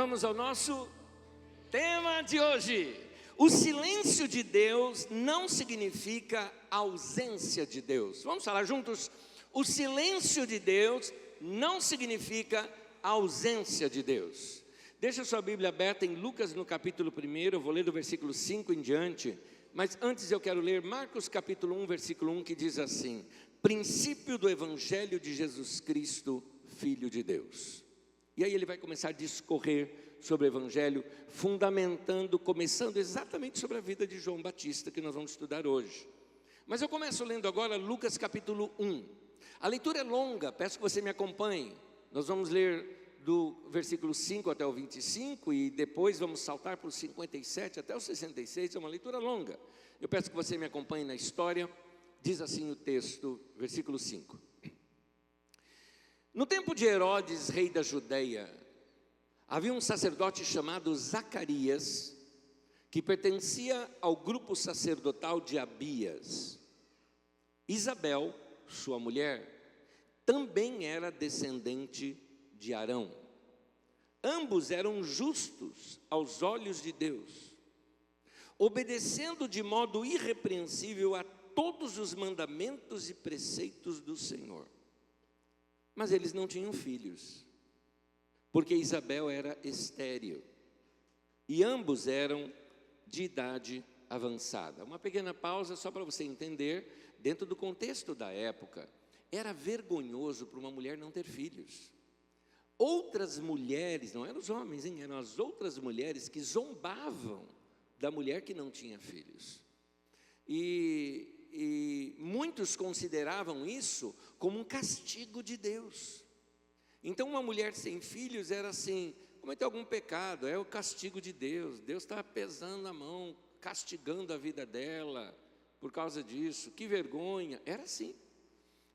Vamos ao nosso tema de hoje. O silêncio de Deus não significa ausência de Deus. Vamos falar juntos? O silêncio de Deus não significa ausência de Deus. Deixa sua Bíblia aberta em Lucas no capítulo 1, eu vou ler do versículo 5 em diante. Mas antes eu quero ler Marcos capítulo 1, versículo 1, que diz assim: princípio do Evangelho de Jesus Cristo, Filho de Deus. E aí ele vai começar a discorrer sobre o Evangelho, começando exatamente sobre a vida de João Batista, que nós vamos estudar hoje. Mas eu começo lendo agora Lucas capítulo 1. A leitura é longa, peço que você me acompanhe. Nós vamos ler do versículo 5 até o 25 e depois vamos saltar para o 57 até o 66, é uma leitura longa. Eu peço que você me acompanhe na história. Diz assim o texto, versículo 5. No tempo de Herodes, rei da Judeia, havia um sacerdote chamado Zacarias, que pertencia ao grupo sacerdotal de Abias. Isabel, sua mulher, também era descendente de Arão. Ambos eram justos aos olhos de Deus, obedecendo de modo irrepreensível a todos os mandamentos e preceitos do Senhor. Mas eles não tinham filhos, porque Isabel era estéril, e ambos eram de idade avançada. Uma pequena pausa só para você entender, dentro do contexto da época, era vergonhoso para uma mulher não ter filhos. Outras mulheres, não eram os homens, hein? Eram as outras mulheres que zombavam da mulher que não tinha filhos. E muitos consideravam isso como um castigo de Deus. Então uma mulher sem filhos era assim, cometeu algum pecado, é o castigo de Deus. Deus está pesando a mão, castigando a vida dela por causa disso. Que vergonha, era assim.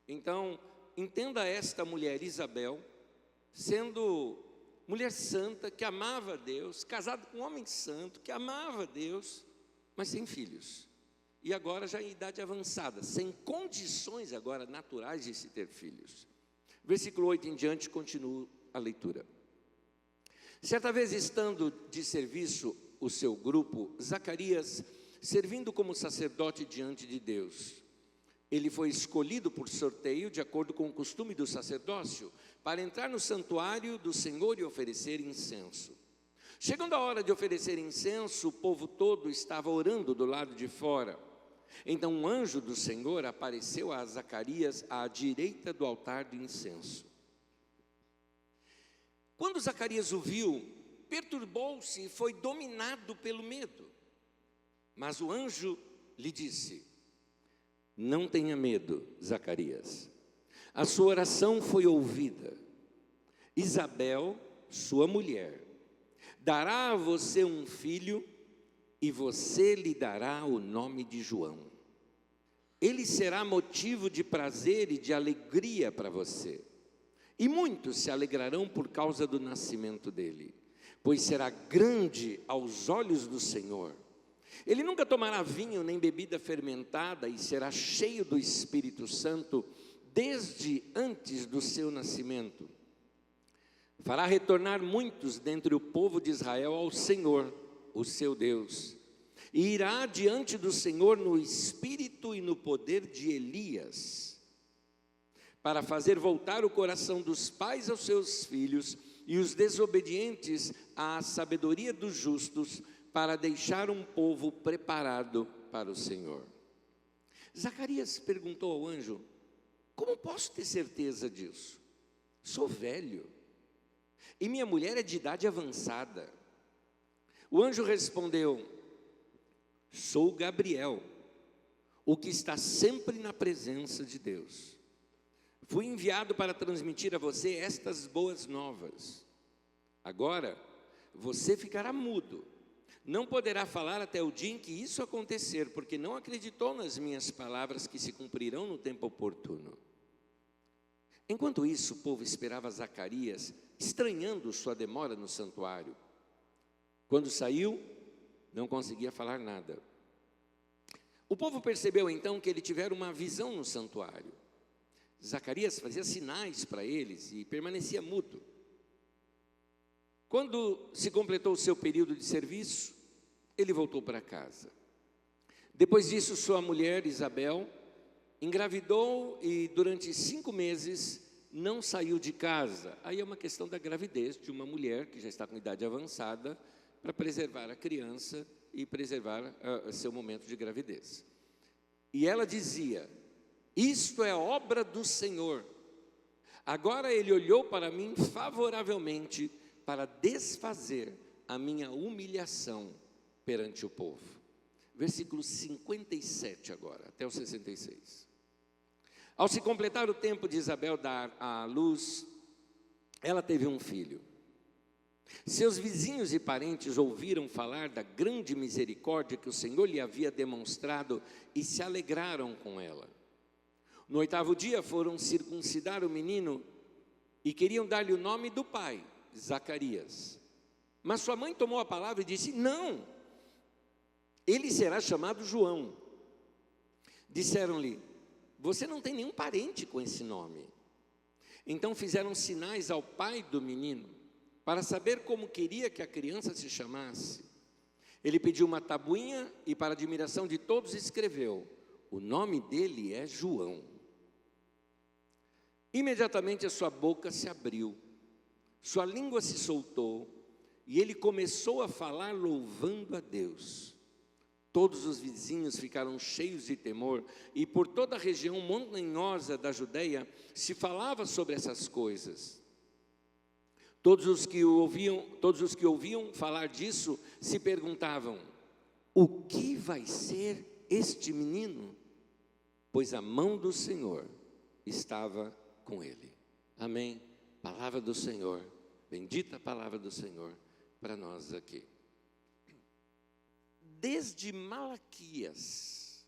Então entenda esta mulher Isabel, sendo mulher santa, que amava a Deus, casada com um homem santo, que amava a Deus, mas sem filhos. E agora já em idade avançada, sem condições agora naturais de se ter filhos. Versículo 8 em diante, continua a leitura. Certa vez, estando de serviço o seu grupo, Zacarias, servindo como sacerdote diante de Deus, ele foi escolhido por sorteio, de acordo com o costume do sacerdócio, para entrar no santuário do Senhor e oferecer incenso. Chegando a hora de oferecer incenso, o povo todo estava orando do lado de fora. Então um anjo do Senhor apareceu a Zacarias à direita do altar do incenso. Quando Zacarias o viu, perturbou-se e foi dominado pelo medo. Mas o anjo lhe disse: não tenha medo, Zacarias. A sua oração foi ouvida. Isabel, sua mulher, dará a você um filho e você lhe dará o nome de João. Ele será motivo de prazer e de alegria para você. E muitos se alegrarão por causa do nascimento dele, pois será grande aos olhos do Senhor. Ele nunca tomará vinho nem bebida fermentada e será cheio do Espírito Santo desde antes do seu nascimento. Fará retornar muitos dentre o povo de Israel ao Senhor, o seu Deus, e irá diante do Senhor no espírito e no poder de Elias, para fazer voltar o coração dos pais aos seus filhos e os desobedientes à sabedoria dos justos, para deixar um povo preparado para o Senhor. Zacarias perguntou ao anjo: como posso ter certeza disso? Sou velho e minha mulher é de idade avançada. O anjo respondeu: sou Gabriel, o que está sempre na presença de Deus. Fui enviado para transmitir a você estas boas novas. Agora você ficará mudo, não poderá falar até o dia em que isso acontecer, porque não acreditou nas minhas palavras que se cumprirão no tempo oportuno. Enquanto isso, o povo esperava Zacarias, estranhando sua demora no santuário. Quando saiu, não conseguia falar nada. O povo percebeu então que ele tivera uma visão no santuário. Zacarias fazia sinais para eles e permanecia mudo. Quando se completou o seu período de serviço, ele voltou para casa. Depois disso, sua mulher, Isabel, engravidou e durante 5 meses não saiu de casa. Aí é uma questão da gravidez de uma mulher que já está com idade avançada para preservar a criança e preservar seu momento de gravidez. E ela dizia: isto é obra do Senhor. Agora ele olhou para mim favoravelmente para desfazer a minha humilhação perante o povo. Versículo 57 agora, até o 66. Ao se completar o tempo de Isabel dar à luz, ela teve um filho. Seus vizinhos e parentes ouviram falar da grande misericórdia que o Senhor lhe havia demonstrado e se alegraram com ela. No 8º dia foram circuncidar o menino e queriam dar-lhe o nome do pai, Zacarias. Mas sua mãe tomou a palavra e disse: não, ele será chamado João. Disseram-lhe: você não tem nenhum parente com esse nome. Então fizeram sinais ao pai do menino, para saber como queria que a criança se chamasse. Ele pediu uma tabuinha e, para admiração de todos, escreveu: o nome dele é João. Imediatamente a sua boca se abriu, sua língua se soltou, e ele começou a falar louvando a Deus. Todos os vizinhos ficaram cheios de temor, e por toda a região montanhosa da Judeia se falava sobre essas coisas. Todos os que ouviam falar disso se perguntavam: o que vai ser este menino? Pois a mão do Senhor estava com ele. Amém. Palavra do Senhor, bendita a palavra do Senhor para nós aqui. Desde Malaquias,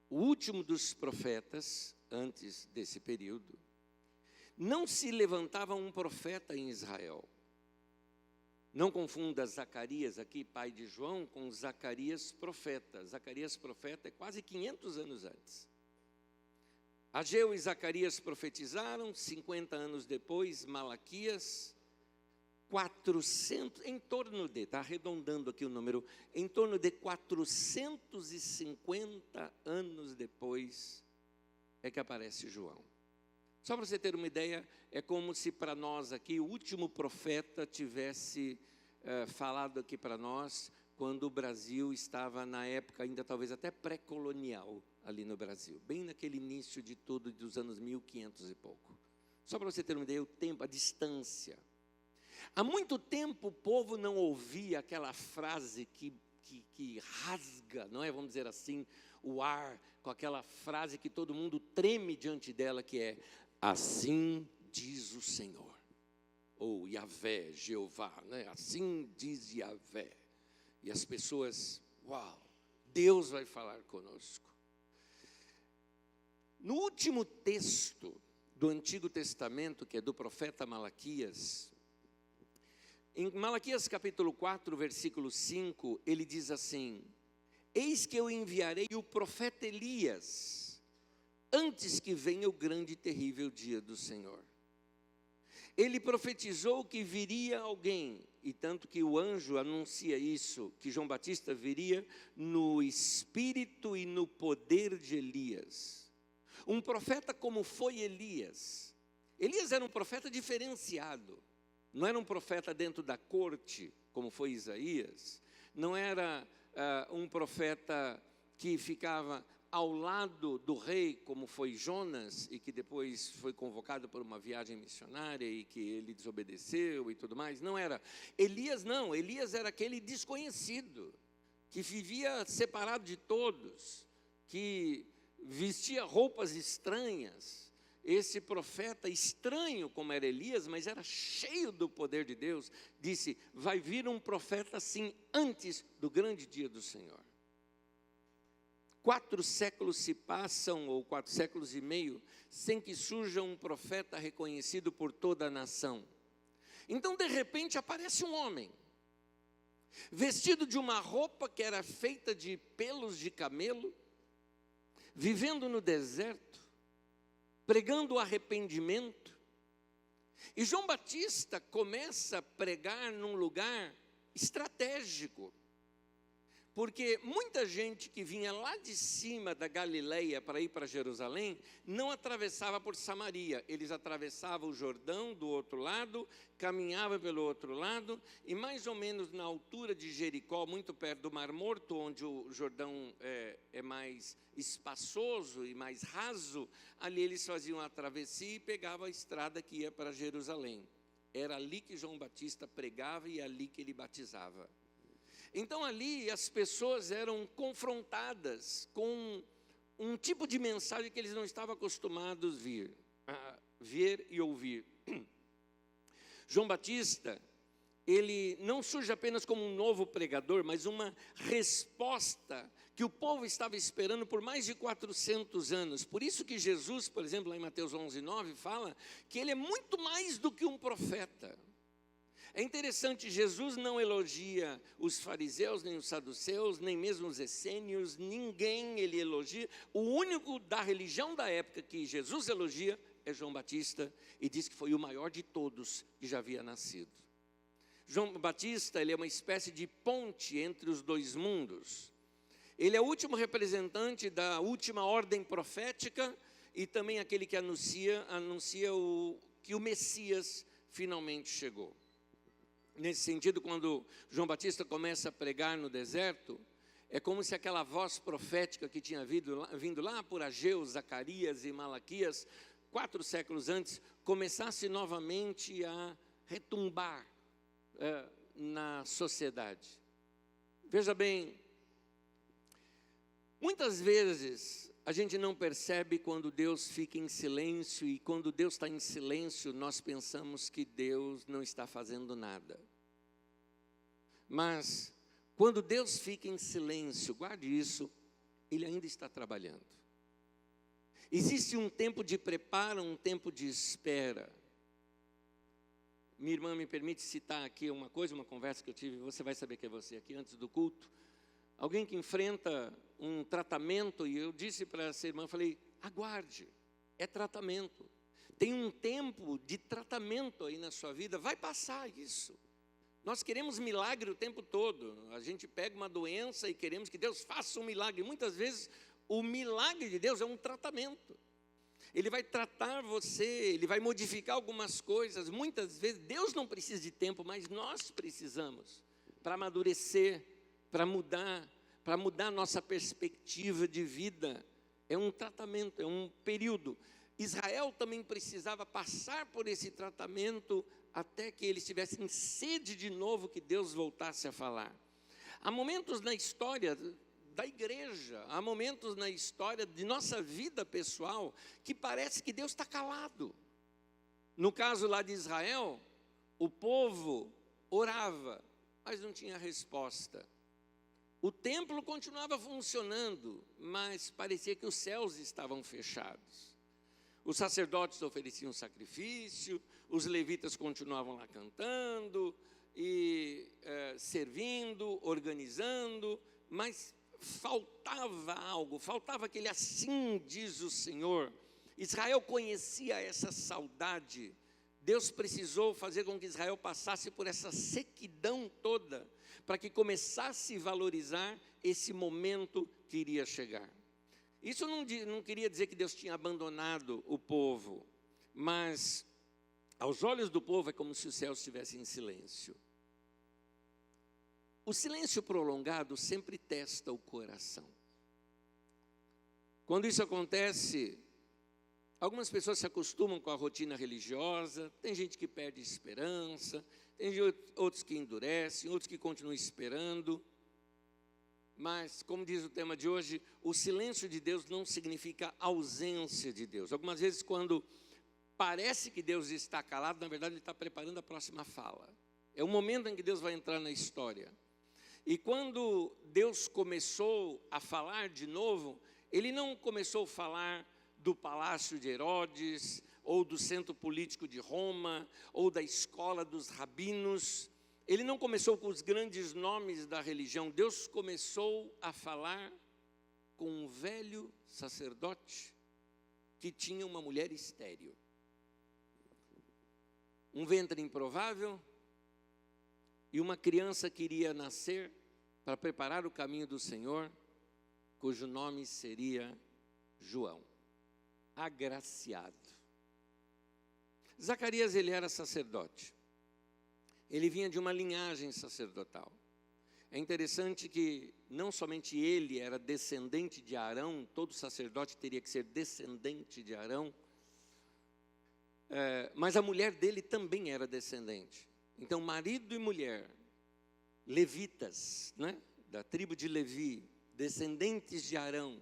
o último dos profetas, antes desse período, não se levantava um profeta em Israel. Não confunda Zacarias aqui, pai de João, com Zacarias profeta. Zacarias profeta é quase 500 anos antes. Ageu e Zacarias profetizaram, 50 anos depois, Malaquias, 400, em torno de, está arredondando aqui o número, em torno de 450 anos depois é que aparece João. Só para você ter uma ideia, é como se para nós aqui o último profeta tivesse falado aqui para nós, quando o Brasil estava na época ainda talvez até pré-colonial ali no Brasil, bem naquele início de tudo dos anos 1500 e pouco. Só para você ter uma ideia, o tempo, a distância. Há muito tempo o povo não ouvia aquela frase que rasga, não é? Vamos dizer assim, o ar, com aquela frase que todo mundo treme diante dela, que é: assim diz o Senhor, ou Yahvé, Jeová, né? Assim diz Yahvé. E as pessoas, uau, Deus vai falar conosco. No último texto do Antigo Testamento, que é do profeta Malaquias, em Malaquias capítulo 4, versículo 5, ele diz assim: eis que eu enviarei o profeta Elias, antes que venha o grande e terrível dia do Senhor. Ele profetizou que viria alguém, e tanto que o anjo anuncia isso, que João Batista viria no espírito e no poder de Elias. Um profeta como foi Elias. Elias era um profeta diferenciado. Não era um profeta dentro da corte, como foi Isaías. Não era um profeta que ficava ao lado do rei, como foi Jonas, e que depois foi convocado por uma viagem missionária e que ele desobedeceu e tudo mais. Não era. Elias não, Elias era aquele desconhecido, que vivia separado de todos, que vestia roupas estranhas. Esse profeta estranho como era Elias, mas era cheio do poder de Deus, disse: vai vir um profeta assim antes do grande dia do Senhor. 4 séculos se passam, ou 4 séculos e meio, sem que surja um profeta reconhecido por toda a nação. Então, de repente, aparece um homem, vestido de uma roupa que era feita de pelos de camelo, vivendo no deserto, pregando o arrependimento, E João Batista começa a pregar num lugar estratégico, porque muita gente que vinha lá de cima da Galileia para ir para Jerusalém, não atravessava por Samaria, eles atravessavam o Jordão do outro lado, caminhavam pelo outro lado, e mais ou menos na altura de Jericó, muito perto do Mar Morto, onde o Jordão é mais espaçoso e mais raso, ali eles faziam a travessia e pegavam a estrada que ia para Jerusalém. Era ali que João Batista pregava e ali que ele batizava. Então ali as pessoas eram confrontadas com um tipo de mensagem que eles não estavam acostumados a ver e ouvir. João Batista, ele não surge apenas como um novo pregador, mas uma resposta que o povo estava esperando por mais de 400 anos. Por isso que Jesus, por exemplo, lá em Mateus 11:9, fala que ele é muito mais do que um profeta. É interessante, Jesus não elogia os fariseus, nem os saduceus, nem mesmo os essênios, ninguém ele elogia. O único da religião da época que Jesus elogia é João Batista, e diz que foi o maior de todos que já havia nascido. João Batista, ele é uma espécie de ponte entre os dois mundos. Ele é o último representante da última ordem profética e também aquele que anuncia que o Messias finalmente chegou. Nesse sentido, quando João Batista começa a pregar no deserto, é como se aquela voz profética que tinha vindo lá por Ageu, Zacarias e Malaquias, 4 séculos antes, começasse novamente a retumbar na sociedade. Veja bem, muitas vezes a gente não percebe quando Deus fica em silêncio, e quando Deus está em silêncio, nós pensamos que Deus não está fazendo nada. Mas, quando Deus fica em silêncio, guarde isso, Ele ainda está trabalhando. Existe um tempo de preparo, um tempo de espera. Minha irmã me permite citar aqui uma conversa que eu tive, você vai saber que é você aqui, antes do culto. Alguém que enfrenta um tratamento, e eu disse para essa irmã, falei, aguarde, é tratamento. Tem um tempo de tratamento aí na sua vida, vai passar isso. Nós queremos milagre o tempo todo, a gente pega uma doença e queremos que Deus faça um milagre. Muitas vezes o milagre de Deus é um tratamento. Ele vai tratar você, Ele vai modificar algumas coisas. Muitas vezes Deus não precisa de tempo, mas nós precisamos para amadurecer, para mudar nossa perspectiva de vida. É um tratamento, é um período. Israel também precisava passar por esse tratamento até que eles tivessem sede de novo que Deus voltasse a falar. Há momentos na história da igreja, há momentos na história de nossa vida pessoal que parece que Deus está calado. No caso lá de Israel, o povo orava, mas não tinha resposta. O templo continuava funcionando, mas parecia que os céus estavam fechados. Os sacerdotes ofereciam sacrifício, os levitas continuavam lá cantando e servindo, organizando, mas faltava algo, faltava aquele assim diz o Senhor. Israel conhecia essa saudade. Deus precisou fazer com que Israel passasse por essa sequidão toda, para que começasse a valorizar esse momento que iria chegar. Isso não queria dizer que Deus tinha abandonado o povo, mas aos olhos do povo é como se o céu estivesse em silêncio. O silêncio prolongado sempre testa o coração. Quando isso acontece, algumas pessoas se acostumam com a rotina religiosa, tem gente que perde esperança, tem outros que endurecem, outros que continuam esperando. Mas, como diz o tema de hoje, o silêncio de Deus não significa ausência de Deus. Algumas vezes, quando parece que Deus está calado, na verdade Ele está preparando a próxima fala. É o momento em que Deus vai entrar na história. E quando Deus começou a falar de novo, Ele não começou a falar do palácio de Herodes, ou do centro político de Roma, ou da escola dos rabinos. Ele não começou com os grandes nomes da religião. Deus começou a falar com um velho sacerdote que tinha uma mulher estéril. um ventre improvável e uma criança que iria nascer para preparar o caminho do Senhor, cujo nome seria João, agraciado. Zacarias, ele era sacerdote. Ele vinha de uma linhagem sacerdotal. É interessante que não somente ele era descendente de Arão, todo sacerdote teria que ser descendente de Arão, mas a mulher dele também era descendente. Então, marido e mulher, levitas, né, da tribo de Levi, descendentes de Arão,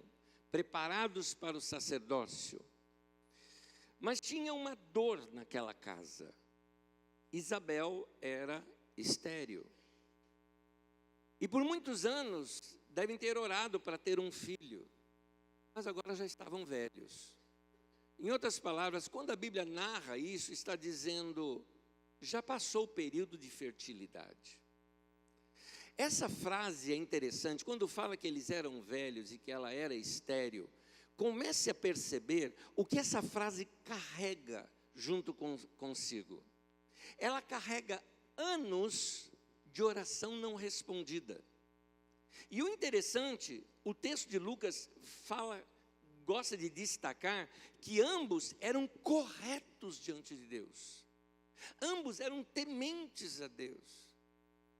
preparados para o sacerdócio. Mas tinha uma dor naquela casa. Isabel era estéril. E por muitos anos devem ter orado para ter um filho, mas agora já estavam velhos. Em outras palavras, quando a Bíblia narra isso, está dizendo, já passou o período de fertilidade. Essa frase é interessante, quando fala que eles eram velhos e que ela era estéril, comece a perceber o que essa frase carrega junto consigo. Ela carrega anos de oração não respondida. E o interessante, o texto de Lucas gosta de destacar que ambos eram corretos diante de Deus. Ambos eram tementes a Deus.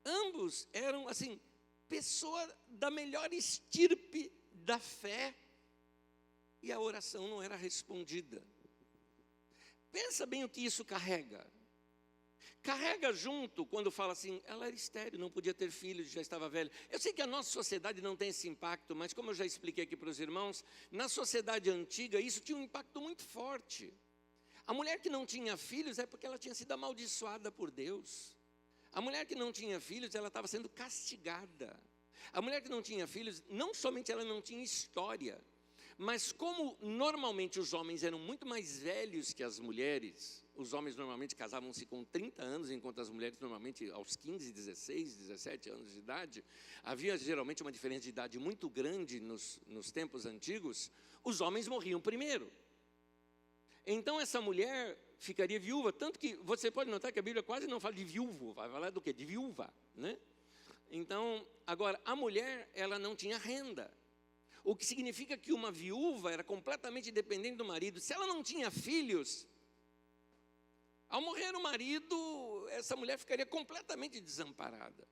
Ambos eram, assim, pessoa da melhor estirpe da fé. E a oração não era respondida. Pensa bem o que isso carrega. Carrega junto, quando fala assim, ela era estéril, não podia ter filhos, já estava velha. Eu sei que a nossa sociedade não tem esse impacto, mas como eu já expliquei aqui para os irmãos, na sociedade antiga isso tinha um impacto muito forte. A mulher que não tinha filhos é porque ela tinha sido amaldiçoada por Deus. A mulher que não tinha filhos, ela estava sendo castigada. A mulher que não tinha filhos, não somente ela não tinha história, mas como normalmente os homens eram muito mais velhos que as mulheres, os homens normalmente casavam-se com 30 anos, enquanto as mulheres normalmente aos 15, 16, 17 anos de idade. Havia geralmente uma diferença de idade muito grande nos tempos antigos. Os homens morriam primeiro. Então essa mulher ficaria viúva, tanto que você pode notar que a Bíblia quase não fala de viúvo, vai falar do quê? De viúva, né? Então, agora, a mulher, ela não tinha renda. O que significa que uma viúva era completamente dependente do marido. Se ela não tinha filhos, ao morrer o marido, essa mulher ficaria completamente desamparada.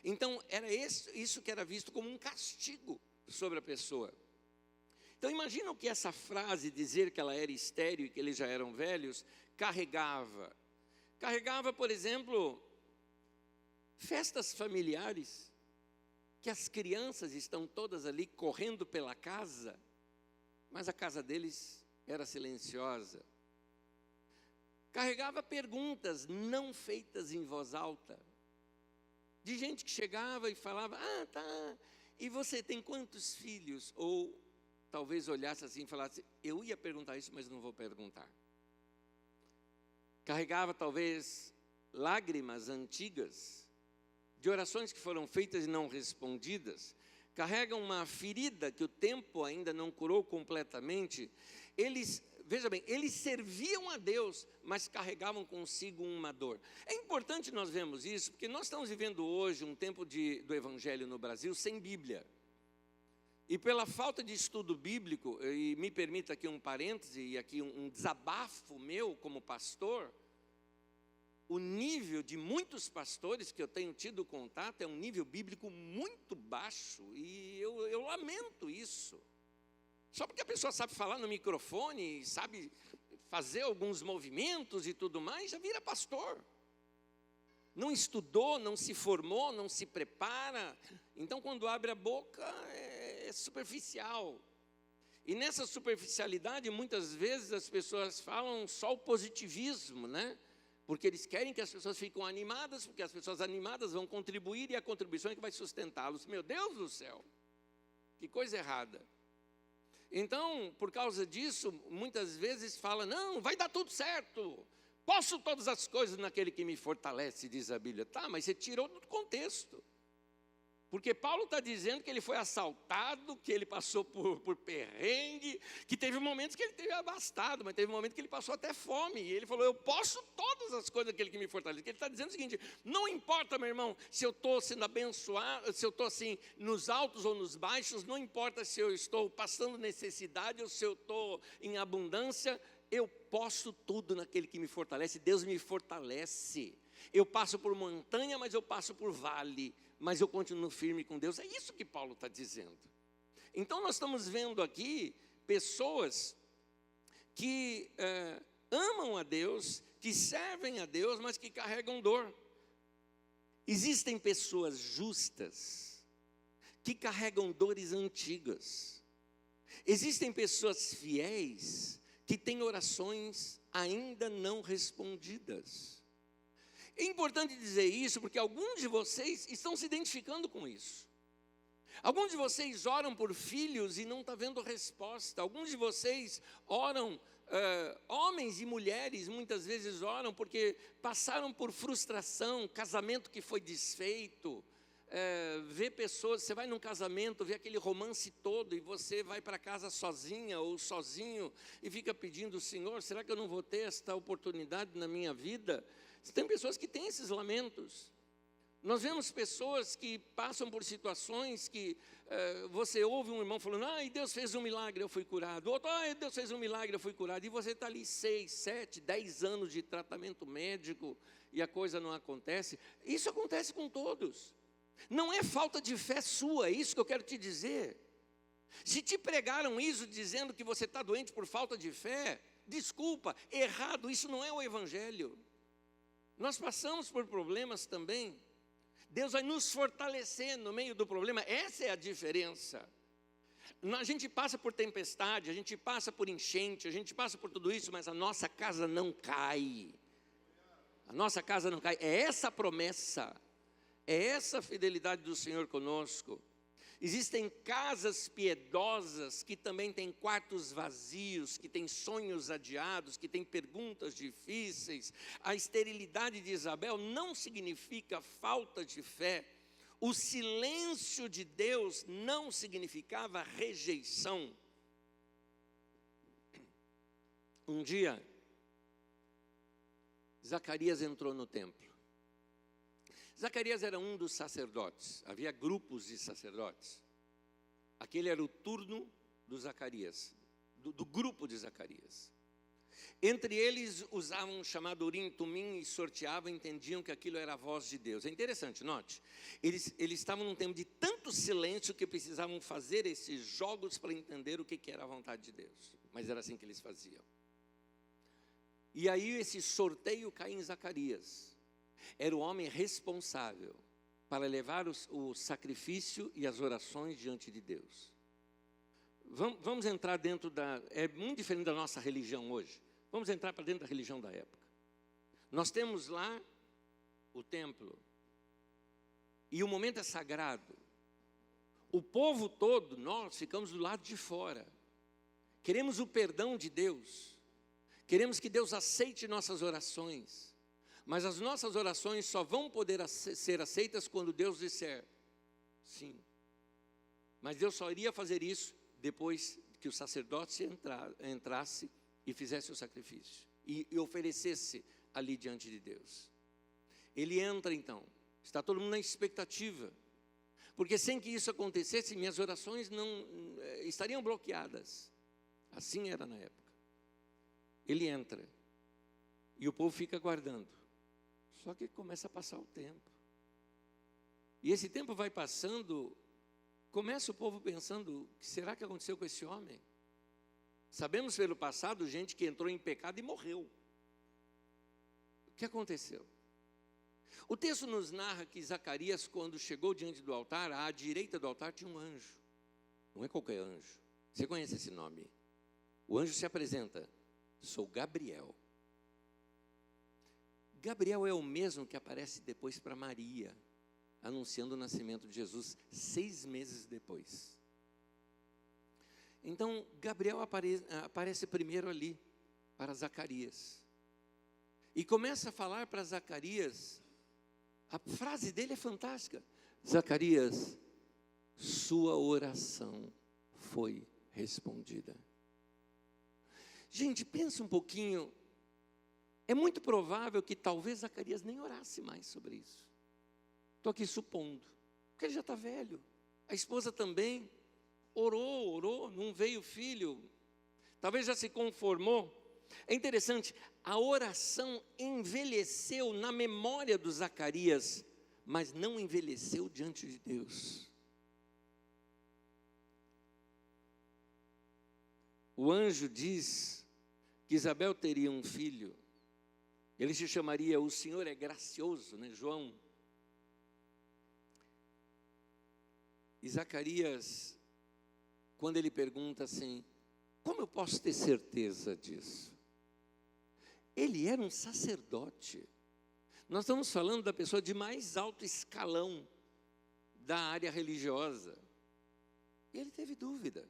Então, era isso que era visto como um castigo sobre a pessoa. Então, imagina o que essa frase, dizer que ela era estéril e que eles já eram velhos, carregava. Carregava, por exemplo, festas familiares, que as crianças estão todas ali correndo pela casa, mas a casa deles era silenciosa. Carregava perguntas não feitas em voz alta, de gente que chegava e falava, tá, e você tem quantos filhos? Ou talvez olhasse assim e falasse, eu ia perguntar isso, mas não vou perguntar. Carregava talvez lágrimas antigas, de orações que foram feitas e não respondidas. Carrega uma ferida que o tempo ainda não curou completamente. Veja bem, eles serviam a Deus, mas carregavam consigo uma dor. É importante nós vermos isso, porque nós estamos vivendo hoje um tempo do Evangelho no Brasil sem Bíblia. E pela falta de estudo bíblico, e me permita aqui um parêntese, e aqui um desabafo meu como pastor, o nível de muitos pastores que eu tenho tido contato é um nível bíblico muito baixo, e eu lamento isso. Só porque a pessoa sabe falar no microfone, sabe fazer alguns movimentos e tudo mais, já vira pastor. Não estudou, não se formou, não se prepara. Então, quando abre a boca, é superficial. E nessa superficialidade, muitas vezes as pessoas falam só o positivismo, né? Porque eles querem que as pessoas fiquem animadas, porque as pessoas animadas vão contribuir e a contribuição é que vai sustentá-los. Meu Deus do céu, que coisa errada. Então, por causa disso, muitas vezes fala, não, vai dar tudo certo, posso todas as coisas naquele que me fortalece, diz a Bíblia. Tá, mas você tirou do contexto. Porque Paulo está dizendo que ele foi assaltado, que ele passou por perrengue, que teve momentos que ele teve abastado, mas teve momentos que ele passou até fome. E ele falou, eu posso todas as coisas daquele que me fortalece. Ele está dizendo o seguinte, não importa, meu irmão, se eu estou sendo abençoado, se eu estou assim, nos altos ou nos baixos, não importa se eu estou passando necessidade ou se eu estou em abundância, eu posso tudo naquele que me fortalece. Deus me fortalece. Eu passo por montanha, mas eu passo por vale. Mas eu continuo firme com Deus. É isso que Paulo está dizendo. Então nós estamos vendo aqui pessoas que amam a Deus, que servem a Deus, mas que carregam dor. Existem pessoas justas que carregam dores antigas. Existem pessoas fiéis que têm orações ainda não respondidas. É importante dizer isso porque alguns de vocês estão se identificando com isso. Alguns de vocês oram por filhos e não estão vendo resposta. Alguns de vocês oram, homens e mulheres muitas vezes oram porque passaram por frustração, casamento que foi desfeito. Vê pessoas, você vai num casamento, vê aquele romance todo e você vai para casa sozinha ou sozinho e fica pedindo, Senhor, será que eu não vou ter esta oportunidade na minha vida? Tem pessoas que têm esses lamentos. Nós vemos pessoas que passam por situações que você ouve um irmão falando, ai, Deus fez um milagre, eu fui curado. Outro, ai, Deus fez um milagre, eu fui curado. E você está ali 6, 7, 10 anos de tratamento médico e a coisa não acontece. Isso acontece com todos. Não é falta de fé sua, é isso que eu quero te dizer. Se te pregaram isso dizendo que você está doente por falta de fé, desculpa, errado, isso não é o evangelho. Nós passamos por problemas também. Deus vai nos fortalecer no meio do problema. Essa é a diferença. A gente passa por tempestade, a gente passa por enchente, a gente passa por tudo isso, mas a nossa casa não cai. A nossa casa não cai. É essa a promessa. É essa a fidelidade do Senhor conosco. Existem casas piedosas que também têm quartos vazios, que têm sonhos adiados, que têm perguntas difíceis. A esterilidade de Isabel não significa falta de fé. O silêncio de Deus não significava rejeição. Um dia, Zacarias entrou no templo. Zacarias era um dos sacerdotes, havia grupos de sacerdotes. Aquele era o turno do Zacarias, do grupo de Zacarias. Entre eles usavam um chamado Urim, Tumim e sorteavam, entendiam que aquilo era a voz de Deus. É interessante, note, eles estavam num tempo de tanto silêncio que precisavam fazer esses jogos para entender o que era a vontade de Deus. Mas era assim que eles faziam. E aí esse sorteio cai em Zacarias. Era o homem responsável para levar o sacrifício e as orações diante de Deus. Vamos entrar dentro é muito diferente da nossa religião hoje. Vamos entrar para dentro da religião da época. Nós temos lá o templo. E o momento é sagrado. O povo todo, nós ficamos do lado de fora. Queremos o perdão de Deus. Queremos que Deus aceite nossas orações. Mas as nossas orações só vão poder ser aceitas quando Deus disser sim. Mas Deus só iria fazer isso depois que o sacerdote entrasse e fizesse o sacrifício. E oferecesse ali diante de Deus. Ele entra então. Está todo mundo na expectativa. Porque sem que isso acontecesse, minhas orações não estariam bloqueadas. Assim era na época. Ele entra. E o povo fica aguardando. Só que começa a passar o tempo. E esse tempo vai passando, começa o povo pensando, o que será que aconteceu com esse homem? Sabemos pelo passado gente que entrou em pecado e morreu. O que aconteceu? O texto nos narra que Zacarias, quando chegou diante do altar, à direita do altar tinha um anjo. Não é qualquer anjo. Você conhece esse nome? O anjo se apresenta, sou Gabriel. Gabriel é o mesmo que aparece depois para Maria, anunciando o nascimento de Jesus 6 meses depois. Então, Gabriel aparece primeiro ali, para Zacarias. E começa a falar para Zacarias, a frase dele é fantástica. Zacarias, sua oração foi respondida. Gente, pensa um pouquinho. É muito provável que talvez Zacarias nem orasse mais sobre isso. Estou aqui supondo, porque ele já está velho. A esposa também orou, não veio filho. Talvez já se conformou. É interessante, a oração envelheceu na memória do Zacarias, mas não envelheceu diante de Deus. O anjo diz que Isabel teria um filho. Ele se chamaria O Senhor é Gracioso, né? João. E Zacarias, quando ele pergunta assim, como eu posso ter certeza disso? Ele era um sacerdote. Nós estamos falando da pessoa de mais alto escalão da área religiosa. E ele teve dúvida.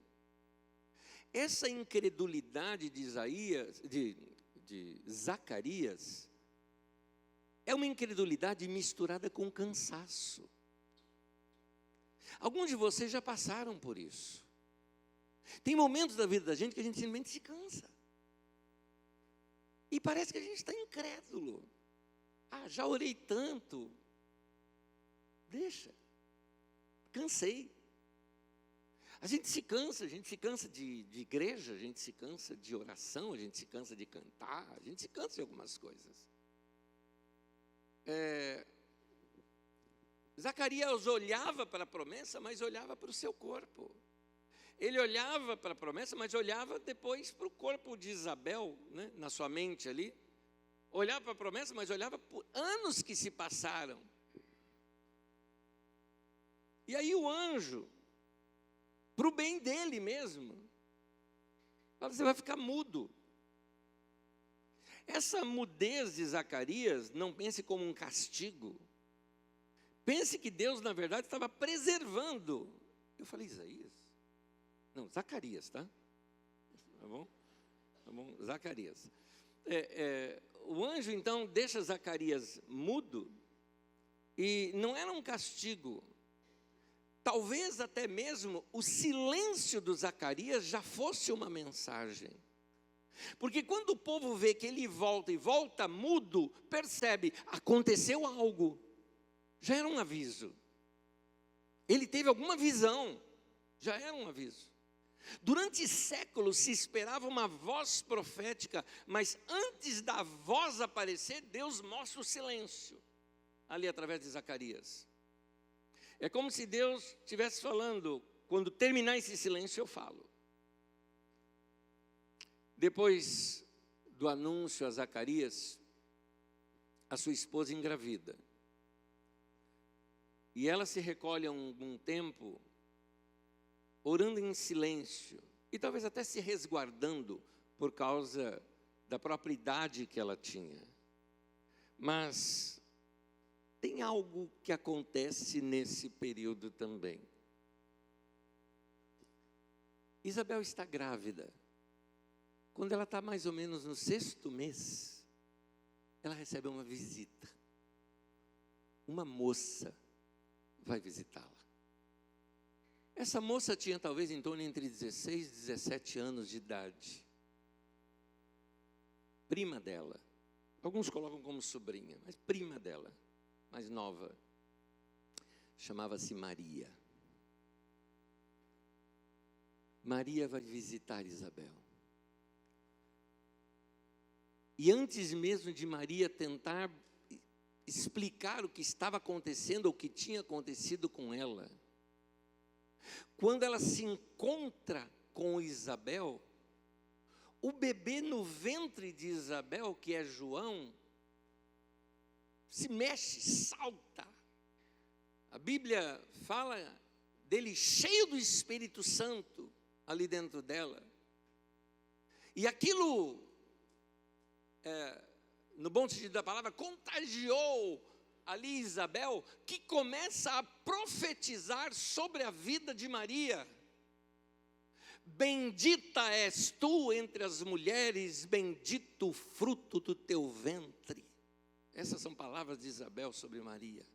Essa incredulidade de Zacarias é uma incredulidade misturada com cansaço. Alguns de vocês já passaram por isso. Tem momentos da vida da gente que a gente simplesmente se cansa. E parece que a gente está incrédulo. Já orei tanto. Deixa. Cansei. A gente se cansa de igreja, a gente se cansa de oração, a gente se cansa de cantar, a gente se cansa de algumas coisas. Zacarias olhava para a promessa, mas olhava para o seu corpo. Ele olhava para a promessa, mas olhava depois para o corpo de Isabel, né, na sua mente ali. Olhava para a promessa, mas olhava por anos que se passaram. E aí o anjo, para o bem dele mesmo, fala, você vai ficar mudo. Essa mudez de Zacarias, não pense como um castigo. Pense que Deus, na verdade, estava preservando. Eu falei, Isaías? Não, Zacarias, tá? Tá bom? Tá bom, Zacarias. O anjo, então, deixa Zacarias mudo, e não era um castigo. Talvez até mesmo o silêncio do Zacarias já fosse uma mensagem. Porque quando o povo vê que ele volta e volta mudo, percebe, aconteceu algo. Já era um aviso. Ele teve alguma visão, já era um aviso. Durante séculos se esperava uma voz profética, mas antes da voz aparecer, Deus mostra o silêncio, ali através de Zacarias. É como se Deus estivesse falando, quando terminar esse silêncio eu falo. Depois do anúncio a Zacarias, a sua esposa engravida. E ela se recolhe um tempo, orando em silêncio, e talvez até se resguardando por causa da própria idade que ela tinha. Mas tem algo que acontece nesse período também. Isabel está grávida. Quando ela está mais ou menos no 6º mês, ela recebe uma visita. Uma moça vai visitá-la. Essa moça tinha talvez em torno entre 16 e 17 anos de idade. Prima dela. Alguns colocam como sobrinha, mas prima dela, mais nova. Chamava-se Maria. Maria vai visitar Isabel. E antes mesmo de Maria tentar explicar o que estava acontecendo, ou o que tinha acontecido com ela, quando ela se encontra com Isabel, o bebê no ventre de Isabel, que é João, se mexe, salta. A Bíblia fala dele cheio do Espírito Santo ali dentro dela. E aquilo, no bom sentido da palavra, contagiou ali Isabel, que começa a profetizar sobre a vida de Maria. Bendita és tu entre as mulheres, bendito o fruto do teu ventre. Essas são palavras de Isabel sobre Maria.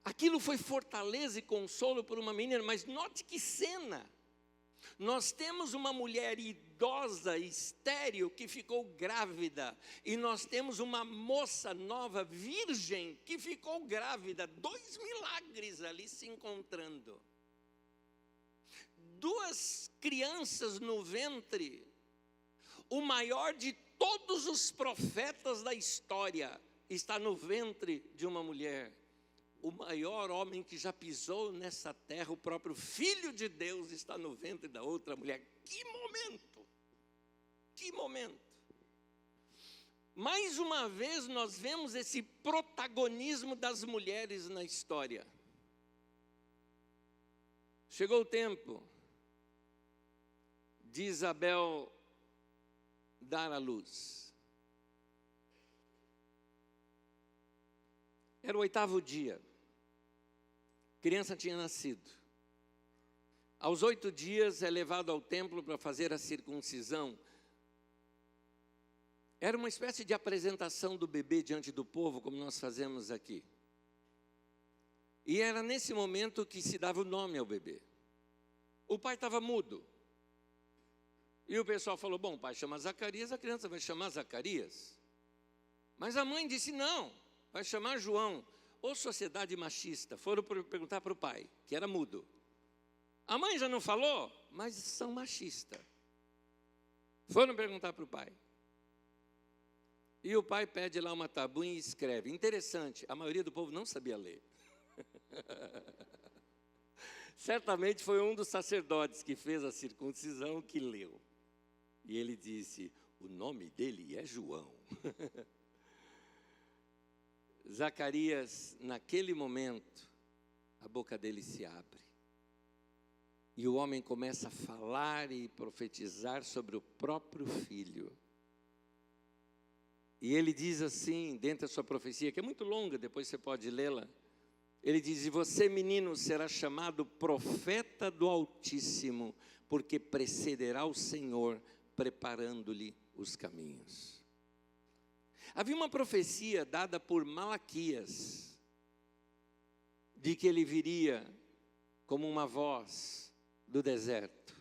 Aquilo foi fortaleza e consolo por uma menina, mas note que cena. Nós temos uma mulher idosa, estéril, que ficou grávida. E nós temos uma moça nova, virgem, que ficou grávida. 2 milagres ali se encontrando. 2 crianças no ventre. O maior de todos os profetas da história está no ventre de uma mulher. O maior homem que já pisou nessa terra, o próprio Filho de Deus, está no ventre da outra mulher. Que momento! Que momento! Mais uma vez nós vemos esse protagonismo das mulheres na história. Chegou o tempo de Isabel dar à luz. Era o 8º dia. A criança tinha nascido. Aos 8 dias é levado ao templo para fazer a circuncisão. Era uma espécie de apresentação do bebê diante do povo, como nós fazemos aqui. E era nesse momento que se dava o nome ao bebê. O pai estava mudo. E o pessoal falou, bom, o pai chama Zacarias, a criança vai chamar Zacarias. Mas a mãe disse, não, vai chamar João. Ou sociedade machista, foram perguntar para o pai, que era mudo. A mãe já não falou, mas são machistas. Foram perguntar para o pai. E o pai pede lá uma tabuinha e escreve. Interessante, a maioria do povo não sabia ler. Certamente foi um dos sacerdotes que fez a circuncisão que leu. E ele disse, o nome dele é João. Zacarias, naquele momento, a boca dele se abre. E o homem começa a falar e profetizar sobre o próprio filho. E ele diz assim, dentro da sua profecia, que é muito longa, depois você pode lê-la. Ele diz, e você, menino, será chamado profeta do Altíssimo, porque precederá o Senhor, preparando-lhe os caminhos. Havia uma profecia dada por Malaquias, de que ele viria como uma voz do deserto.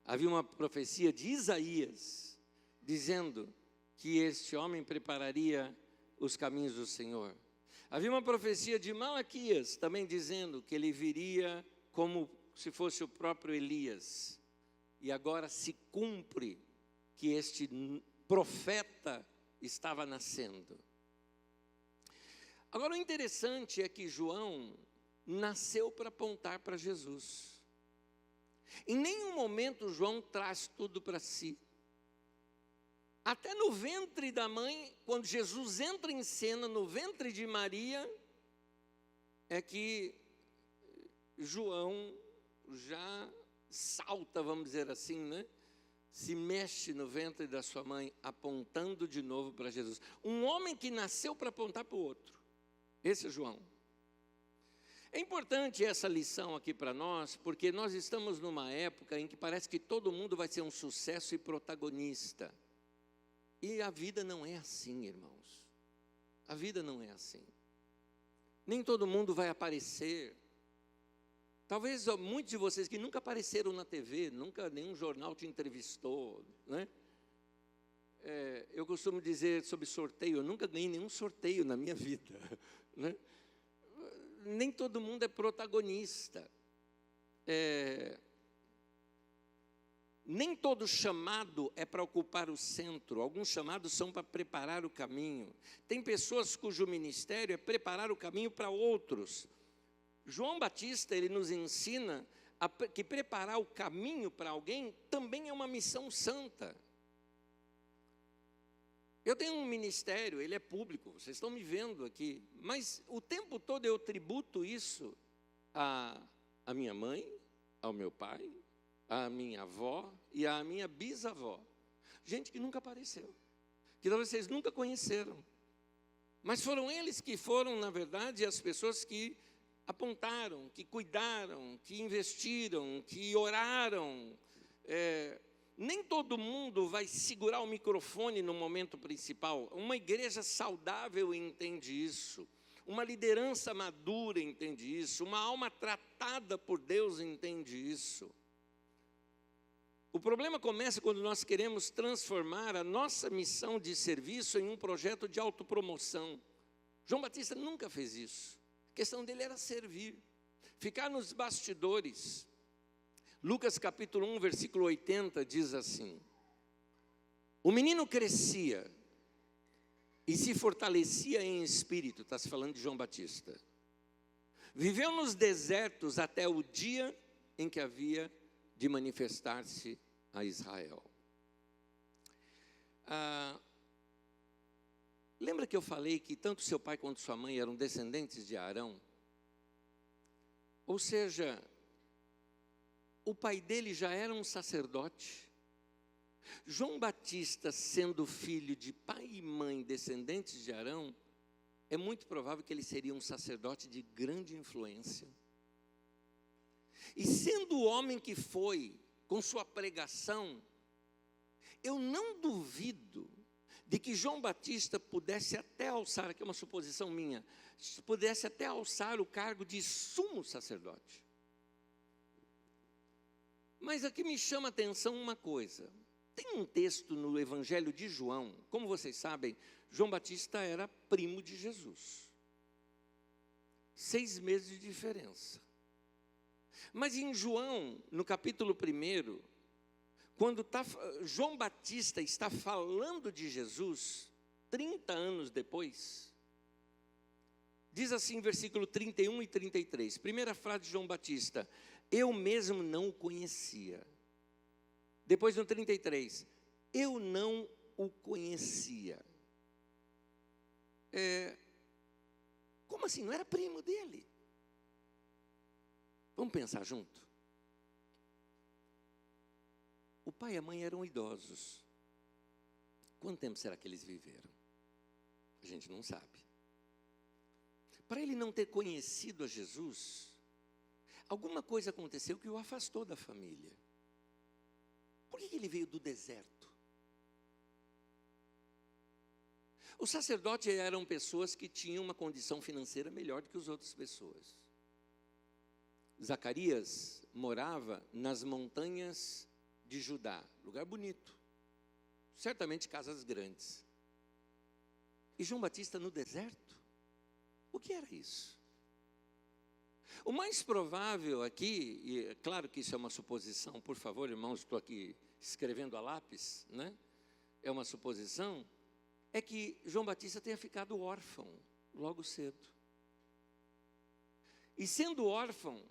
Havia uma profecia de Isaías, dizendo que este homem prepararia os caminhos do Senhor. Havia uma profecia de Malaquias, também dizendo que ele viria como se fosse o próprio Elias. E agora se cumpre que este profeta estava nascendo. Agora o interessante é que João nasceu para apontar para Jesus. Em nenhum momento João traz tudo para si. Até no ventre da mãe, quando Jesus entra em cena no ventre de Maria, é que João já salta, vamos dizer assim, né? Se mexe no ventre da sua mãe, apontando de novo para Jesus. Um homem que nasceu para apontar para o outro. Esse é João. É importante essa lição aqui para nós, porque nós estamos numa época em que parece que todo mundo vai ser um sucesso e protagonista. E a vida não é assim, irmãos. A vida não é assim. Nem todo mundo vai aparecer. Talvez muitos de vocês que nunca apareceram na TV, nunca nenhum jornal te entrevistou, né? Eu costumo dizer sobre sorteio, eu nunca ganhei nenhum sorteio na minha vida, né? Nem todo mundo é protagonista. Nem todo chamado é para ocupar o centro, alguns chamados são para preparar o caminho. Tem pessoas cujo ministério é preparar o caminho para outros. João Batista, ele nos ensina que preparar o caminho para alguém também é uma missão santa. Eu tenho um ministério, ele é público, vocês estão me vendo aqui, mas o tempo todo eu tributo isso à minha mãe, ao meu pai, à minha avó e à minha bisavó. Gente que nunca apareceu, que talvez vocês nunca conheceram, mas foram eles que foram, na verdade, as pessoas que apontaram, que cuidaram, que investiram, que oraram. Nem todo mundo vai segurar o microfone no momento principal. Uma igreja saudável entende isso. uma liderança madura entende isso, uma alma tratada por Deus entende isso. O problema começa quando nós queremos transformar a nossa missão de serviço em um projeto de autopromoção. João Batista nunca fez isso. A questão dele era servir, ficar nos bastidores. Lucas capítulo 1, versículo 80 diz assim: o menino crescia e se fortalecia em espírito, está se falando de João Batista. Viveu nos desertos até o dia em que havia de manifestar-se a Israel. Lembra que eu falei que tanto seu pai quanto sua mãe eram descendentes de Arão? Ou seja, o pai dele já era um sacerdote. João Batista, sendo filho de pai e mãe descendentes de Arão, é muito provável que ele seria um sacerdote de grande influência. E sendo o homem que foi, com sua pregação, eu não duvido de que João Batista pudesse até alçar, aqui é uma suposição minha, pudesse até alçar o cargo de sumo sacerdote. Mas aqui me chama a atenção uma coisa. Tem um texto no Evangelho de João, como vocês sabem, João Batista era primo de Jesus. 6 meses de diferença. Mas em João, no capítulo 1, quando João Batista está falando de Jesus, 30 anos depois, diz assim, versículo 31 e 33, primeira frase de João Batista: eu mesmo não o conhecia. Depois no 33, eu não o conhecia. Como assim? Não era primo dele? Vamos pensar junto? O pai e a mãe eram idosos. Quanto tempo será que eles viveram? A gente não sabe. Para ele não ter conhecido a Jesus, alguma coisa aconteceu que o afastou da família. Por que ele veio do deserto? Os sacerdotes eram pessoas que tinham uma condição financeira melhor do que as outras pessoas. Zacarias morava nas montanhas de Judá, lugar bonito, certamente casas grandes. E João Batista no deserto? O que era isso? O mais provável aqui, e é claro que isso é uma suposição, por favor, irmãos, estou aqui escrevendo a lápis, né? É uma suposição, é que João Batista tenha ficado órfão logo cedo. E sendo órfão,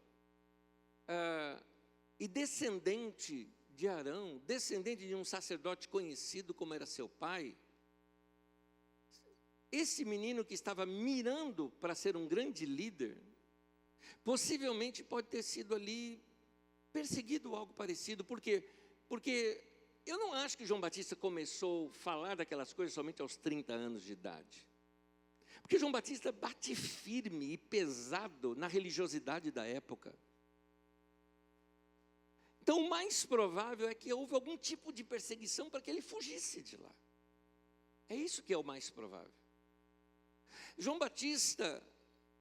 e descendente de Arão, descendente de um sacerdote conhecido como era seu pai, esse menino que estava mirando para ser um grande líder, possivelmente pode ter sido ali perseguido ou algo parecido. Por quê? Porque eu não acho que João Batista começou a falar daquelas coisas somente aos 30 anos de idade. Porque João Batista bate firme e pesado na religiosidade da época. Então, o mais provável é que houve algum tipo de perseguição para que ele fugisse de lá. É isso que é o mais provável. João Batista,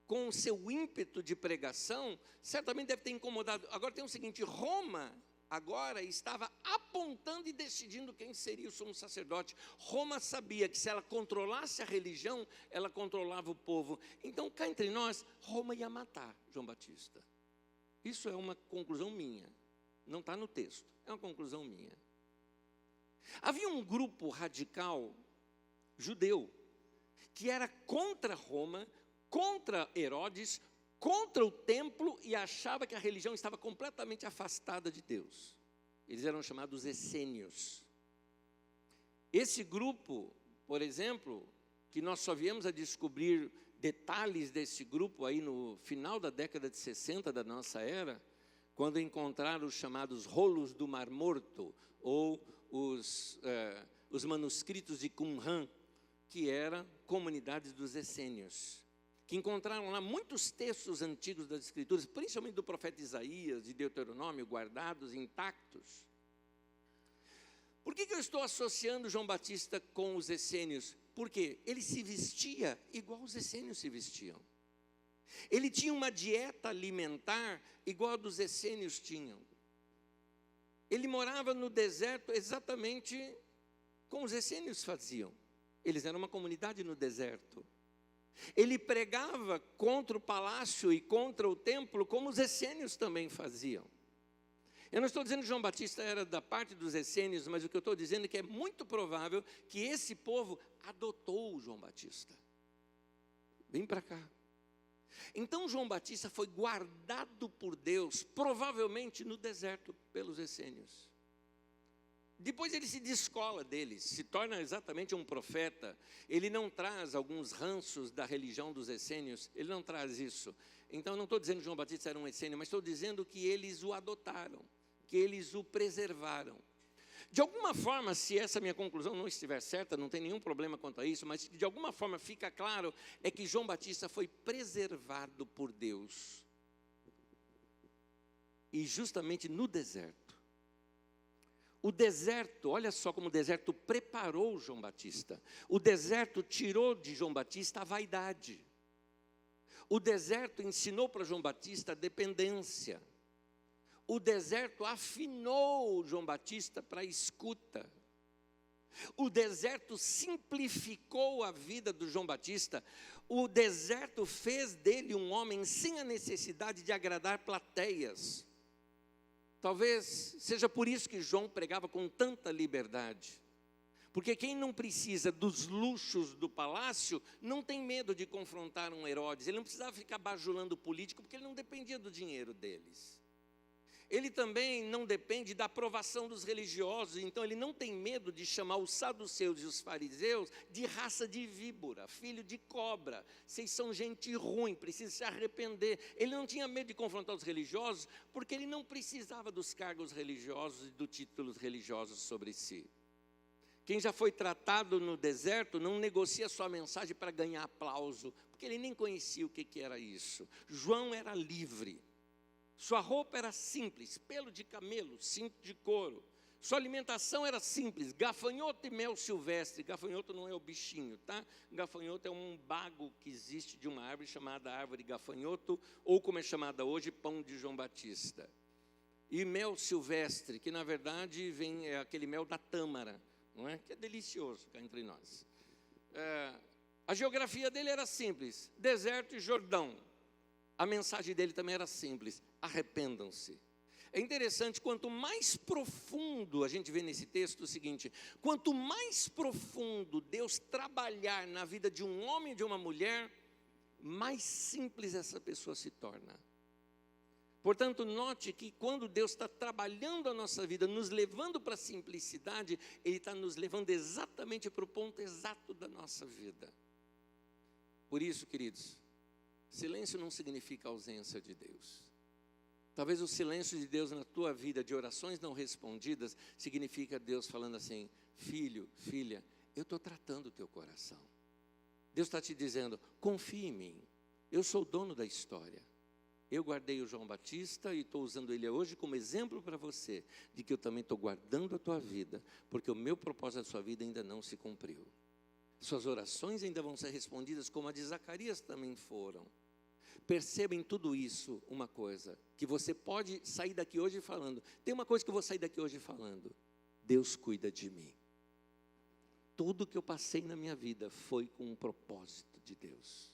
com o seu ímpeto de pregação, certamente deve ter incomodado. Agora tem o seguinte, Roma agora estava apontando e decidindo quem seria o sumo sacerdote. Roma sabia que se ela controlasse a religião, ela controlava o povo. Então, cá entre nós, Roma ia matar João Batista. Isso é uma conclusão minha. Não está no texto, é uma conclusão minha. Havia um grupo radical judeu que era contra Roma, contra Herodes, contra o templo e achava que a religião estava completamente afastada de Deus. Eles eram chamados essênios. Esse grupo, por exemplo, que nós só viemos a descobrir detalhes desse grupo aí no final da década de 60 da nossa era, quando encontraram os chamados rolos do Mar Morto, ou os manuscritos de Qumran, que eram comunidades dos essênios, que encontraram lá muitos textos antigos das Escrituras, principalmente do profeta Isaías e Deuteronômio, guardados, intactos. Por que eu estou associando João Batista com os essênios? Por quê? Ele se vestia igual os essênios se vestiam. Ele tinha uma dieta alimentar igual a dos essênios tinham. Ele morava no deserto exatamente como os essênios faziam. Eles eram uma comunidade no deserto. Ele pregava contra o palácio e contra o templo, como os essênios também faziam. Eu não estou dizendo que João Batista era da parte dos essênios, mas o que eu estou dizendo é que é muito provável que esse povo adotou o João Batista. Vem para cá. Então João Batista foi guardado por Deus, provavelmente no deserto, pelos essênios. Depois ele se descola deles, se torna exatamente um profeta. Ele não traz alguns ranços da religião dos essênios, ele não traz isso. Então não estou dizendo que João Batista era um essênio, mas estou dizendo que eles o adotaram, que eles o preservaram. De alguma forma, se essa minha conclusão não estiver certa, não tem nenhum problema quanto a isso, mas de alguma forma fica claro, é que João Batista foi preservado por Deus. E justamente no deserto. O deserto, olha só como o deserto preparou João Batista. O deserto tirou de João Batista a vaidade. O deserto ensinou para João Batista a dependência. O deserto afinou João Batista para a escuta. O deserto simplificou a vida do João Batista. O deserto fez dele um homem sem a necessidade de agradar plateias. Talvez seja por isso que João pregava com tanta liberdade. Porque quem não precisa dos luxos do palácio, não tem medo de confrontar um Herodes. Ele não precisava ficar bajulando o político, porque ele não dependia do dinheiro deles. Ele também não depende da aprovação dos religiosos, então ele não tem medo de chamar os saduceus e os fariseus de raça de víbora, filho de cobra. Vocês são gente ruim, precisam se arrepender. Ele não tinha medo de confrontar os religiosos, porque ele não precisava dos cargos religiosos e dos títulos religiosos sobre si. Quem já foi tratado no deserto não negocia sua mensagem para ganhar aplauso, porque ele nem conhecia o que era isso. João era livre. Sua roupa era simples, pelo de camelo, cinto de couro. Sua alimentação era simples, gafanhoto e mel silvestre. Gafanhoto não é o bichinho, tá? Gafanhoto é um bago que existe de uma árvore chamada árvore gafanhoto, ou como é chamada hoje, pão de João Batista. E mel silvestre, que na verdade é aquele mel da tâmara, não é? Que é delicioso cá entre nós. A geografia dele era simples, deserto e Jordão. A mensagem dele também era simples, arrependam-se. É interessante, quanto mais profundo, a gente vê nesse texto o seguinte, quanto mais profundo Deus trabalhar na vida de um homem e de uma mulher, mais simples essa pessoa se torna. Portanto, note que quando Deus está trabalhando a nossa vida, nos levando para a simplicidade, Ele está nos levando exatamente para o ponto exato da nossa vida. Por isso, queridos, silêncio não significa ausência de Deus. Talvez o silêncio de Deus na tua vida, de orações não respondidas, significa Deus falando assim, filho, filha, eu estou tratando o teu coração. Deus está te dizendo, confie em mim, eu sou o dono da história. Eu guardei o João Batista e estou usando ele hoje como exemplo para você, de que eu também estou guardando a tua vida, porque o meu propósito da sua vida ainda não se cumpriu. Suas orações ainda vão ser respondidas como a de Zacarias também foram. Perceba em tudo isso uma coisa, que você pode sair daqui hoje falando, tem uma coisa que eu vou sair daqui hoje falando, Deus cuida de mim. Tudo que eu passei na minha vida foi com um propósito de Deus.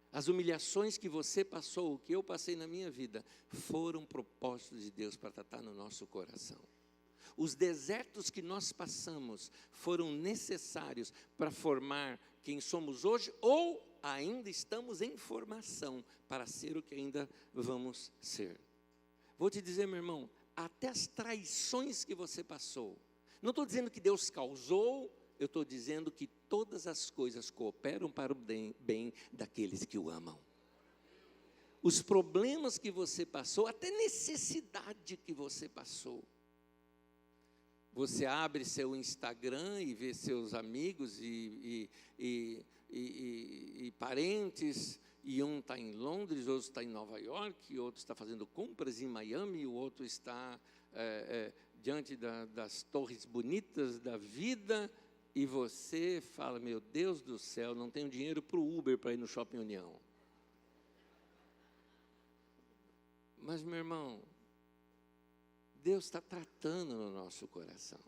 As humilhações que você passou, o que eu passei na minha vida, foram propósitos de Deus para tratar no nosso coração. Os desertos que nós passamos foram necessários para formar quem somos hoje, ou ainda estamos em formação para ser o que ainda vamos ser. Vou te dizer, meu irmão, até as traições que você passou, não estou dizendo que Deus causou, eu estou dizendo que todas as coisas cooperam para o bem daqueles que o amam. Os problemas que você passou, até necessidade que você passou. Você abre seu Instagram e vê seus amigos e parentes, e um está em Londres, outro está em Nova York, outro está fazendo compras em Miami, o outro está diante das torres bonitas da vida. e você fala, meu Deus do céu, não tenho dinheiro para o Uber para ir no Shopping União. Mas, meu irmão, Deus está tratando no nosso coração.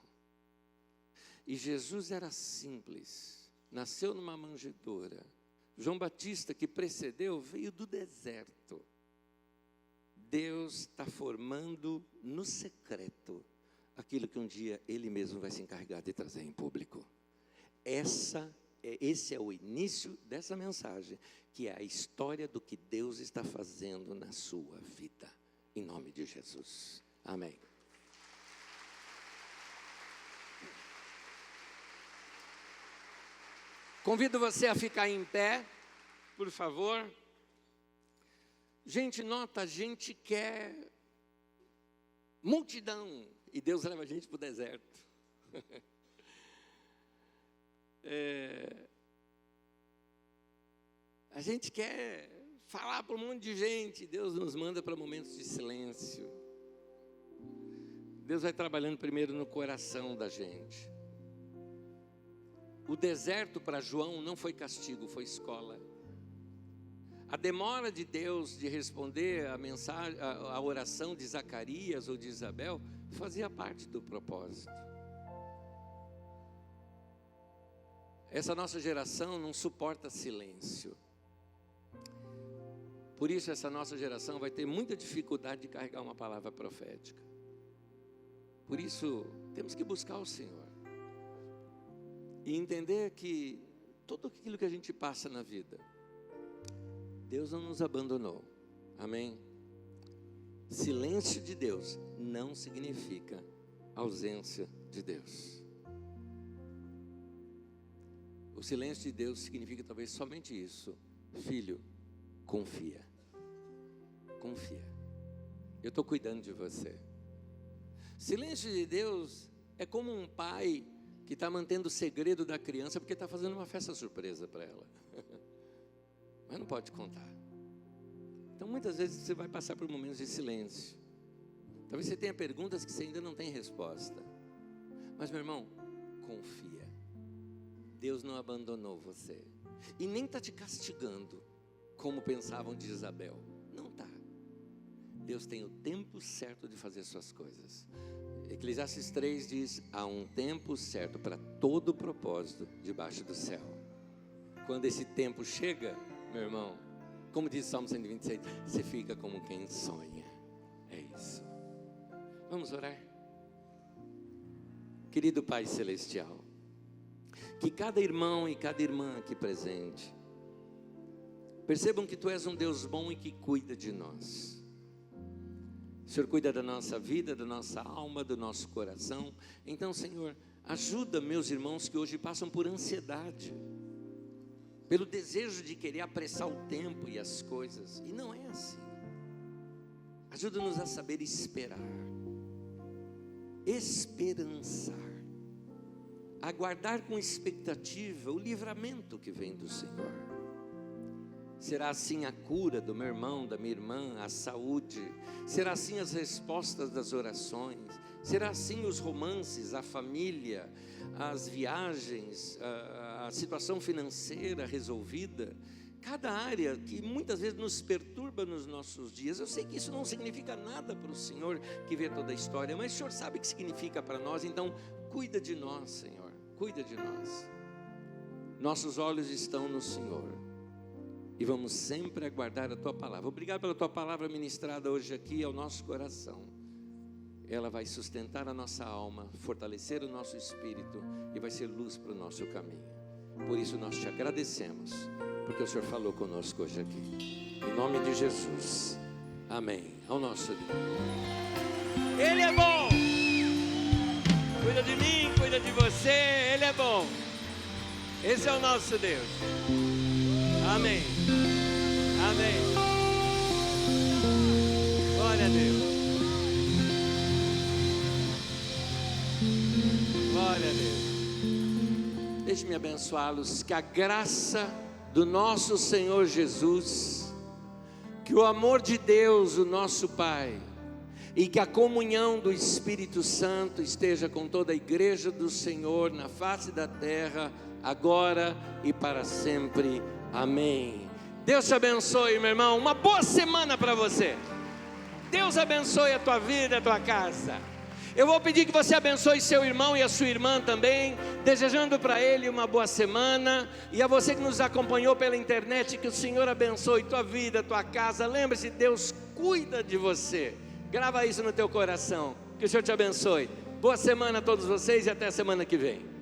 E Jesus era simples, nasceu numa manjedoura. João Batista, que precedeu, veio do deserto. Deus está formando no secreto aquilo que um dia Ele mesmo vai se encarregar de trazer em público. Esse é o início dessa mensagem, que é a história do que Deus está fazendo na sua vida. Em nome de Jesus. Amém. Convido você a ficar em pé, por favor. Gente, nota, a gente quer multidão, e Deus leva a gente para o deserto. A gente quer falar para um monte de gente, Deus nos manda para momentos de silêncio. Deus vai trabalhando primeiro no coração da gente. O deserto para João não foi castigo, foi escola. A demora de Deus de responder a mensagem, a oração de Zacarias ou de Isabel, fazia parte do propósito. Essa nossa geração não suporta silêncio. Por isso essa nossa geração vai ter muita dificuldade de carregar uma palavra profética. Por isso temos que buscar o Senhor. E entender que tudo aquilo que a gente passa na vida, Deus não nos abandonou. Amém? Silêncio de Deus não significa ausência de Deus. O silêncio de Deus significa talvez somente isso. Filho, confia. Confia. Eu estou cuidando de você. Silêncio de Deus é como um pai que está mantendo o segredo da criança porque está fazendo uma festa surpresa para ela. Mas não pode contar. Então muitas vezes você vai passar por momentos de silêncio. Talvez você tenha perguntas que você ainda não tem resposta. Mas, meu irmão, confia. Deus não abandonou você. E nem está te castigando, como pensavam de Isabel. Não está. Deus tem o tempo certo de fazer suas coisas. Eclesiastes 3 diz, há um tempo certo para todo propósito debaixo do céu. Quando esse tempo chega, meu irmão, como diz o Salmo 126, você fica como quem sonha. É isso. Vamos orar? Querido Pai Celestial, que cada irmão e cada irmã aqui presente percebam que Tu és um Deus bom e que cuida de nós. O Senhor cuida da nossa vida, da nossa alma, do nosso coração. Então, Senhor, ajuda meus irmãos que hoje passam por ansiedade, pelo desejo de querer apressar o tempo e as coisas. E não é assim. Ajuda-nos a saber esperar, esperançar, aguardar com expectativa o livramento que vem do Senhor. Será assim a cura do meu irmão, da minha irmã, a saúde. Será assim as respostas das orações. Será assim os romances, a família, as viagens, a situação financeira resolvida. Cada área que muitas vezes nos perturba nos nossos dias. Eu sei que isso não significa nada para o Senhor que vê toda a história, mas o Senhor sabe o que significa para nós. Então, cuida de nós, Senhor. Cuida de nós. Nossos olhos estão no Senhor. E vamos sempre aguardar a Tua palavra. Obrigado pela Tua palavra ministrada hoje aqui ao nosso coração. Ela vai sustentar a nossa alma, fortalecer o nosso espírito e vai ser luz para o nosso caminho. Por isso nós Te agradecemos, porque o Senhor falou conosco hoje aqui. Em nome de Jesus. Amém. Ao nosso Deus. Ele é bom. Cuida de mim, cuida de você. Ele é bom. Esse é o nosso Deus. Amém. Amém. Glória a Deus. Glória a Deus. Deixe-me abençoá-los. Que a graça do nosso Senhor Jesus, que o amor de Deus, o nosso Pai, e que a comunhão do Espírito Santo esteja com toda a igreja do Senhor na face da terra, agora e para sempre. Amém. Deus te abençoe, meu irmão. Uma boa semana para você. Deus abençoe a tua vida, a tua casa. Eu vou pedir que você abençoe seu irmão e a sua irmã também, desejando para ele uma boa semana. E a você que nos acompanhou pela internet, que o Senhor abençoe tua vida, tua casa. Lembre-se, Deus cuida de você. Grava isso no teu coração. Que o Senhor te abençoe. Boa semana a todos vocês e até a semana que vem.